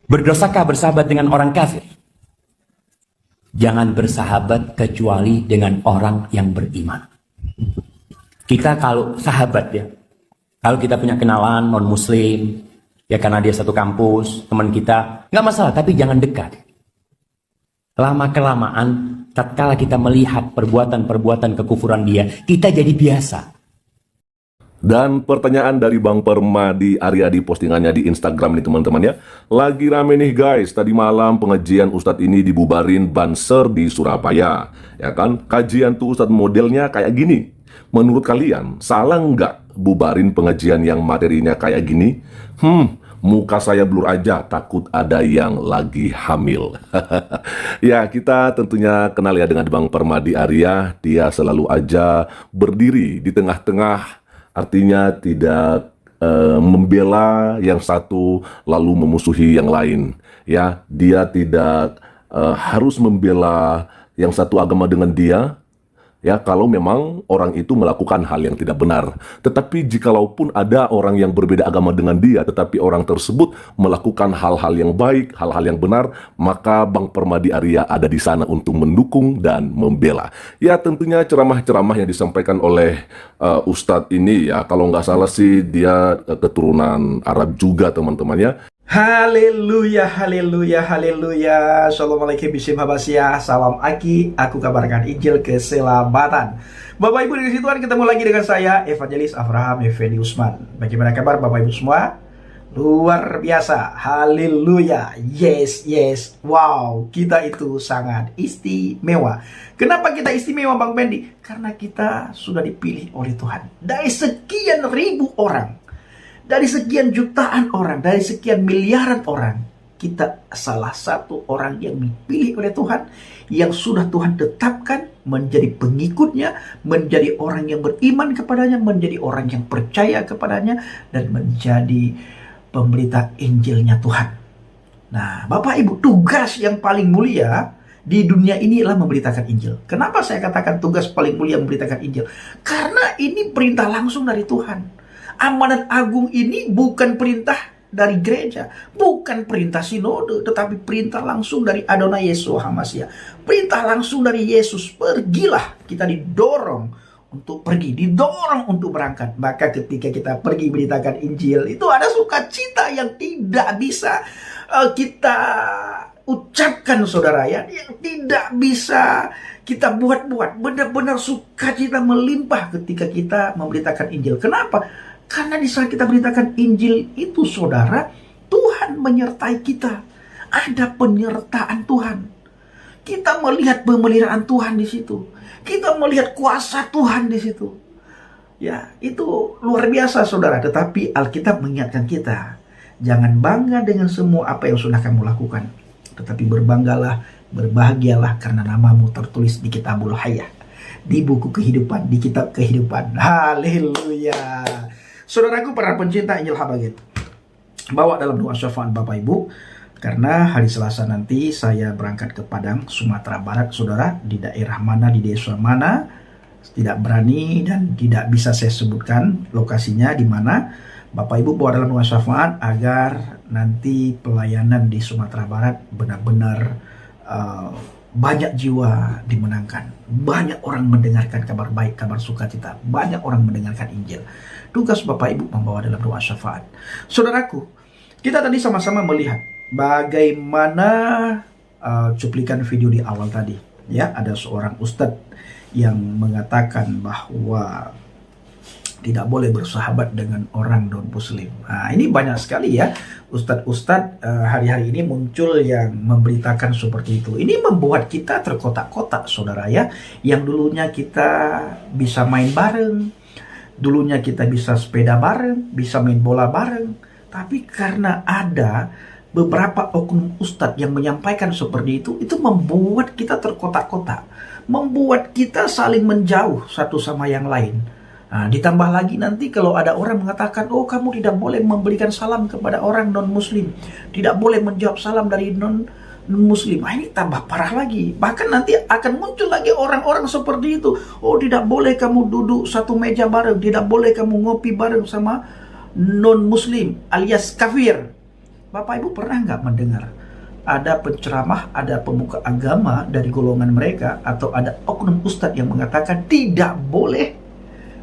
Berdosakah bersahabat dengan orang kafir? Jangan bersahabat kecuali dengan orang yang beriman. Kita kalau sahabat ya, kalau kita punya kenalan non-muslim, ya karena dia satu kampus, teman kita, nggak masalah, tapi jangan dekat. Lama-kelamaan, tatkala kita melihat perbuatan-perbuatan kekufuran dia, kita jadi biasa. Dan pertanyaan dari Bang Permadi Arya di postingannya di Instagram nih teman-teman ya. Lagi rame nih guys, tadi malam pengajian Ustadz ini dibubarin Banser di Surabaya. Ya kan, kajian tuh Ustadz modelnya kayak gini. Menurut kalian, salah nggak bubarin pengajian yang materinya kayak gini? Muka saya blur aja, takut ada yang lagi hamil. Ya, kita tentunya kenal ya dengan Bang Permadi Arya. Dia selalu aja berdiri di tengah-tengah, artinya tidak membela yang satu lalu memusuhi yang lain. Ya, dia tidak harus membela yang satu agama dengan dia. Ya, kalau memang orang itu melakukan hal yang tidak benar. Tetapi jikalaupun ada orang yang berbeda agama dengan dia, tetapi orang tersebut melakukan hal-hal yang baik, hal-hal yang benar, maka Bang Permadi Arya ada di sana untuk mendukung dan membela. Ya, tentunya ceramah-ceramah yang disampaikan oleh Ustadz ini ya, kalau nggak salah sih dia keturunan Arab juga teman-teman ya. Haleluya, haleluya, haleluya. Assalamualaikum bisim habasyah. Salam aki, aku kabarkan Injil keselamatan. Bapak Ibu di Tuhan, ketemu lagi dengan saya Evangelis Abraham Effendi Usman. Bagaimana kabar Bapak Ibu semua? Luar biasa. Haleluya. Yes, yes. Wow, kita itu sangat istimewa. Kenapa kita istimewa Bang Bendi? Karena kita sudah dipilih oleh Tuhan. Dari sekian ribu orang, dari sekian jutaan orang, dari sekian miliaran orang, kita salah satu orang yang dipilih oleh Tuhan, yang sudah Tuhan tetapkan menjadi pengikutnya, menjadi orang yang beriman kepadanya, menjadi orang yang percaya kepadanya, dan menjadi pemberita Injilnya Tuhan. Nah, Bapak Ibu, tugas yang paling mulia di dunia ini adalah memberitakan Injil. Kenapa saya katakan tugas paling mulia memberitakan Injil? Karena ini perintah langsung dari Tuhan. Amanat agung ini bukan perintah dari gereja, bukan perintah sinode, tetapi perintah langsung dari Adonai Yesus HaMashiach. Perintah langsung dari Yesus, pergilah. Kita didorong untuk pergi, didorong untuk berangkat. Maka ketika kita pergi beritakan Injil, itu ada sukacita yang tidak bisa kita ucapkan saudara ya, yang tidak bisa kita buat-buat. Benar-benar sukacita melimpah ketika kita memberitakan Injil. Kenapa? Karena di saat kita beritakan Injil itu saudara, Tuhan menyertai kita. Ada penyertaan Tuhan. Kita melihat pemeliharaan Tuhan di situ. Kita melihat kuasa Tuhan di situ. Ya, itu luar biasa saudara. Tetapi Alkitab mengingatkan kita, jangan bangga dengan semua apa yang sudah kamu lakukan, tetapi berbanggalah, berbahagialah karena namamu tertulis di Kitabul Hayat, di buku kehidupan, di kitab kehidupan. Haleluya. Saudaraku para pencinta Injil Habagat, bawa dalam doa syafaat Bapak Ibu, karena hari Selasa nanti saya berangkat ke Padang, Sumatera Barat, saudara, di daerah mana, di desa mana, tidak berani dan tidak bisa saya sebutkan lokasinya di mana. Bapak Ibu bawa dalam doa syafaat agar nanti pelayanan di Sumatera Barat benar-benar banyak jiwa dimenangkan, banyak orang mendengarkan kabar baik, kabar sukacita, banyak orang mendengarkan Injil. Tugas Bapak Ibu membawa dalam doa syafaat. Saudaraku, kita tadi sama-sama melihat bagaimana cuplikan video di awal tadi. Ya, ada seorang ustadz yang mengatakan bahwa tidak boleh bersahabat dengan orang non-muslim. Nah, ini banyak sekali ya ustadz-ustadz hari-hari ini muncul yang memberitakan seperti itu. Ini membuat kita terkotak-kotak saudara ya. Yang dulunya kita bisa main bareng, dulunya kita bisa sepeda bareng, bisa main bola bareng. Tapi karena ada beberapa oknum ustadz yang menyampaikan seperti itu membuat kita terkotak-kotak, membuat kita saling menjauh satu sama yang lain. Nah, ditambah lagi nanti kalau ada orang mengatakan, oh kamu tidak boleh memberikan salam kepada orang non-muslim, tidak boleh menjawab salam dari non-muslim. Nah, ini tambah parah lagi. Bahkan nanti akan muncul lagi orang-orang seperti itu. Oh, tidak boleh kamu duduk satu meja bareng, tidak boleh kamu ngopi bareng sama non-muslim alias kafir. Bapak Ibu pernah nggak mendengar ada penceramah, ada pemuka agama dari golongan mereka, atau ada oknum ustadz yang mengatakan tidak boleh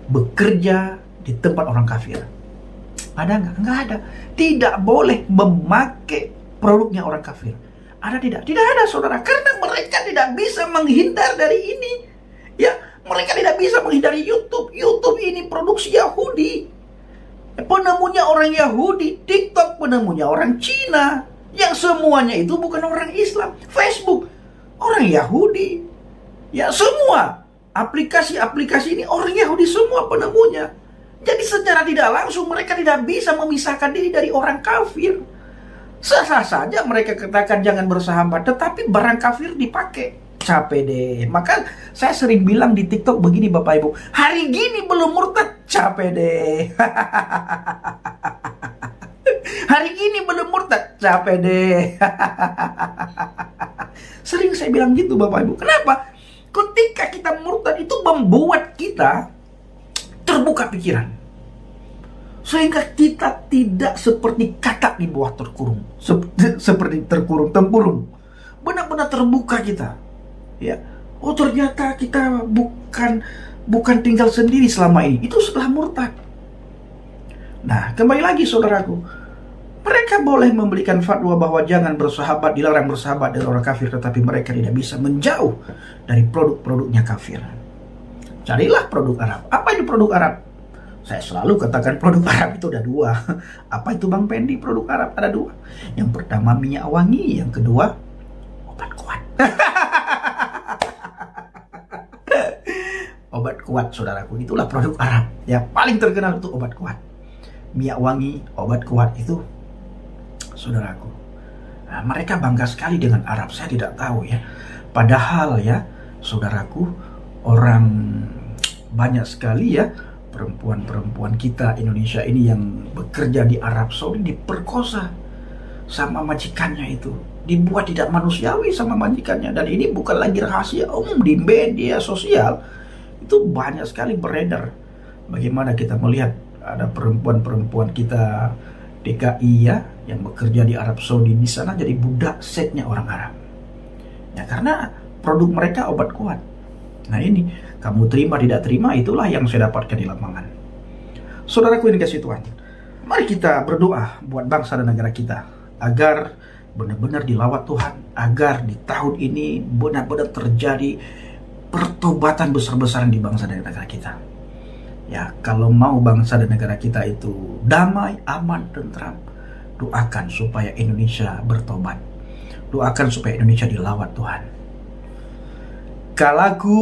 bekerja di tempat orang kafir? Ada nggak? Nggak ada. Tidak boleh memakai produknya orang kafir. Ada tidak? Tidak ada, saudara. Karena mereka tidak bisa menghindar dari ini. Ya, mereka tidak bisa menghindari YouTube. YouTube ini produksi Yahudi. Penemunya orang Yahudi. TikTok penemunya orang Cina. Yang semuanya itu bukan orang Islam. Facebook orang Yahudi. Ya, semua aplikasi-aplikasi ini orang Yahudi semua penemunya. Jadi secara tidak langsung mereka tidak bisa memisahkan diri dari orang kafir. Sah-sah saja mereka katakan jangan bersahabat, tetapi barang kafir dipakai. Capek deh. Maka saya sering bilang di TikTok begini Bapak Ibu, hari gini belum murtad, capek deh. Hari ini belum murtad, capek deh. Sering saya bilang gitu Bapak Ibu. Kenapa? Ketika kita murtad itu membuat kita terbuka pikiran, sehingga kita tidak seperti katak di bawah terkurung, seperti tempurung. Benar-benar terbuka kita. Ya, oh ternyata kita bukan tinggal sendiri selama ini. Itu setelah murtad. Nah, kembali lagi saudaraku, mereka boleh memberikan fatwa bahwa jangan bersahabat, dilarang bersahabat dengan orang kafir, tetapi mereka tidak bisa menjauh dari produk-produknya kafir. Carilah produk Arab. Apa itu produk Arab? Saya selalu katakan produk Arab itu ada dua. Apa itu Bang Pendi? Produk Arab ada dua. Yang pertama minyak wangi, yang kedua obat kuat. Obat kuat saudaraku, itulah produk Arab. Yang paling terkenal itu obat kuat. Minyak wangi, obat kuat itu saudaraku. Nah, mereka bangga sekali dengan Arab. Saya tidak tahu ya. Padahal ya saudaraku, orang banyak sekali ya perempuan-perempuan kita Indonesia ini yang bekerja di Arab Saudi diperkosa sama majikannya itu, dibuat tidak manusiawi sama majikannya. Dan ini bukan lagi rahasia umum di media sosial, itu banyak sekali beredar. Bagaimana kita melihat ada perempuan-perempuan kita DKI ya yang bekerja di Arab Saudi, di sana jadi budak seksnya orang Arab ya, karena produk mereka obat kuat. Nah ini, kamu terima tidak terima, itulah yang saya dapatkan di lapangan. Saudaraku yang dikasihi Tuhan, mari kita berdoa buat bangsa dan negara kita, agar benar-benar dilawat Tuhan, agar di tahun ini benar-benar terjadi pertobatan besar-besaran di bangsa dan negara kita. Ya, kalau mau bangsa dan negara kita itu damai, aman, tentram, doakan supaya Indonesia bertobat. Doakan supaya Indonesia dilawat Tuhan. Kalau ku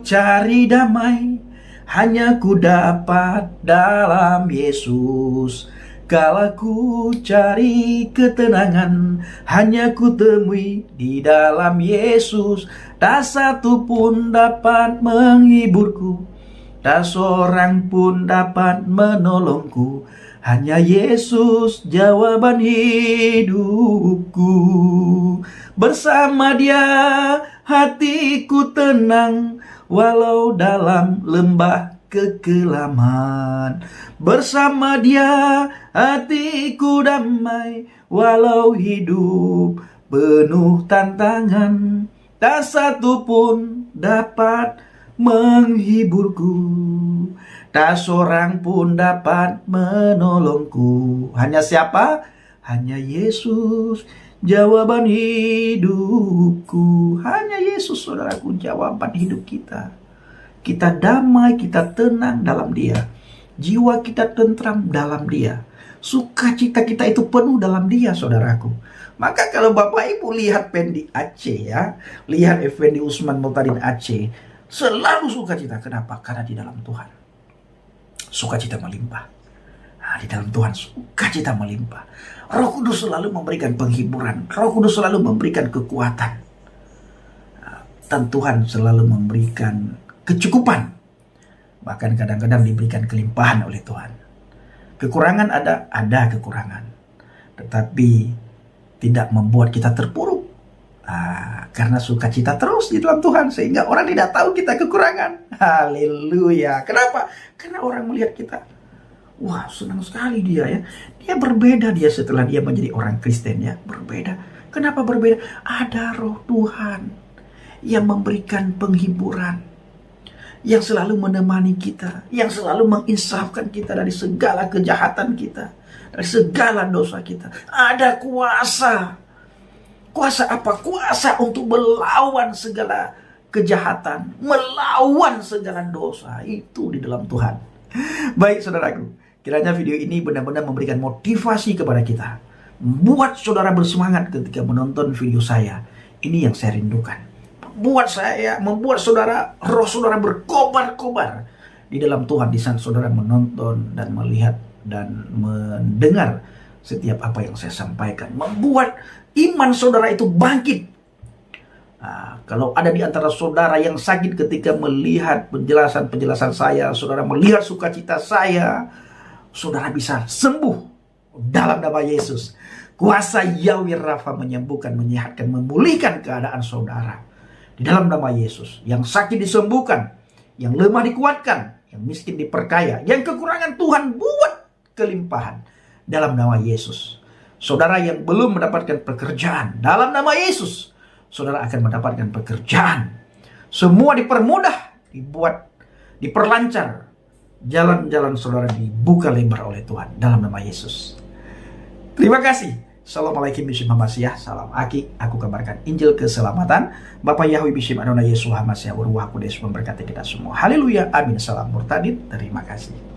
cari damai, hanya ku dapat dalam Yesus. Kalau ku cari ketenangan, hanya ku temui di dalam Yesus. Tak satu pun dapat menghiburku, tak seorang pun dapat menolongku. Hanya Yesus jawaban hidupku. Bersama Dia hatiku tenang, walau dalam lembah kekelaman. Bersama Dia hatiku damai, walau hidup penuh tantangan. Tak satu pun dapat menghiburku, tak seorang pun dapat menolongku. Hanya siapa? Hanya Yesus jawaban hidupku. Hanya Yesus saudaraku jawaban hidup kita. Kita damai, kita tenang dalam Dia. Jiwa kita tentram dalam Dia. Sukacita kita itu penuh dalam Dia saudaraku. Maka kalau Bapak Ibu lihat Pendi Aceh ya, lihat Effendi Usman Mutadin Aceh, selalu sukacita. Kenapa? Karena di dalam Tuhan sukacita melimpah. Nah, di dalam Tuhan sukacita melimpah. Roh Kudus selalu memberikan penghiburan. Roh Kudus selalu memberikan kekuatan. Dan Tuhan selalu memberikan kecukupan. Bahkan kadang-kadang diberikan kelimpahan oleh Tuhan. Kekurangan ada kekurangan. Tetapi tidak membuat kita terpuruk. Karena sukacita terus di dalam Tuhan, sehingga orang tidak tahu kita kekurangan. Haleluya. Kenapa? Karena orang melihat kita, Wah, senang sekali dia ya. Dia berbeda dia setelah dia menjadi orang Kristen ya. Berbeda. Kenapa berbeda? Ada roh Tuhan yang memberikan penghiburan, yang selalu menemani kita, yang selalu menginsafkan kita dari segala kejahatan kita, dari segala dosa kita. Ada kuasa. Kuasa apa? Kuasa untuk melawan segala kejahatan, melawan segala dosa. Itu di dalam Tuhan. Baik saudaraku, kiranya video ini benar-benar memberikan motivasi kepada kita, membuat saudara bersemangat ketika menonton video saya. Ini yang saya rindukan. Membuat saudara, roh saudara berkobar-kobar di dalam Tuhan di saat saudara menonton dan melihat dan mendengar setiap apa yang saya sampaikan. Membuat iman saudara itu bangkit. Nah, kalau ada di antara saudara yang sakit ketika melihat penjelasan-penjelasan saya, saudara melihat sukacita saya, saudara bisa sembuh dalam nama Yesus. Kuasa Yahweh Rafa menyembuhkan, menyehatkan, memulihkan keadaan saudara di dalam nama Yesus. Yang sakit disembuhkan, yang lemah dikuatkan, yang miskin diperkaya, yang kekurangan Tuhan buat kelimpahan dalam nama Yesus. Saudara yang belum mendapatkan pekerjaan, dalam nama Yesus, saudara akan mendapatkan pekerjaan. Semua dipermudah, diperlancar. Jalan-jalan saudara dibuka lebar oleh Tuhan dalam nama Yesus. Terima kasih. Assalamualaikum Bishim Hamasyah. Salam Aki. Aku kabarkan Injil keselamatan. Bapak Yahweh Bishim Adonai Yesus Hamasyah. Uruh Kudes memberkati kita semua. Haleluya. Amin. Salam murtadin. Terima kasih.